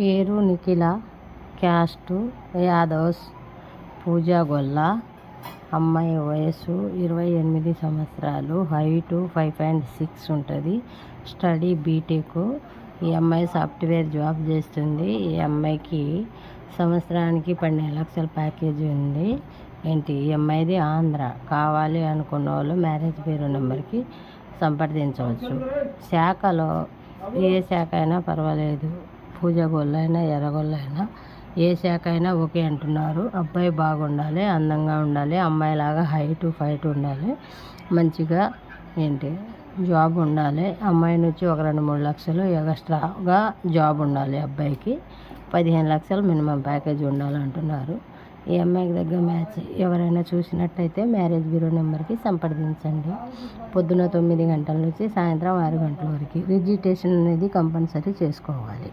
పేరు Nikhila, caste Yadavs, పూజా గొల్ల, అమ్మాయి వయసు 28 సంవత్సరాలు, హైటు 5.6 ఉంటుంది, స్టడీ బీటెక్. ఈ అమ్మాయి సాఫ్ట్వేర్ జాబ్ చేస్తుంది. ఈ అమ్మాయికి సంవత్సరానికి 12 లక్షల ప్యాకేజీ ఉంది. ఈ అమ్మాయిది ఆంధ్ర. కావాలి అనుకున్న వాళ్ళు మ్యారేజ్ బ్యూరో నెంబర్కి సంప్రదించవచ్చు. శాఖలో ఏ శాఖ అయినా పర్వాలేదు, పూజ గొల్ల అయినా ఎర్రగొల్ల అయినా ఏ శాఖ అయినా ఓకే అంటున్నారు. అబ్బాయి బాగుండాలి, అందంగా ఉండాలి, అమ్మాయిలాగా హైటు ఫైట్ ఉండాలి, మంచిగా జాబ్ ఉండాలి. అమ్మాయి నుంచి ఒక 2-3 లక్షలు ఎక్స్ట్రాగా జాబ్ ఉండాలి. అబ్బాయికి 15 లక్షలు మినిమం ప్యాకేజ్ ఉండాలంటున్నారు. ఈ అమ్మాయికి దగ్గర మ్యాచ్ ఎవరైనా చూసినట్టయితే మ్యారేజ్ బ్యూరో నెంబర్కి సంప్రదించండి. పొద్దున 9 గంటల నుంచి సాయంత్రం 6 గంటల వరకు రిజిస్ట్రేషన్ అనేది కంపల్సరీ చేసుకోవాలి.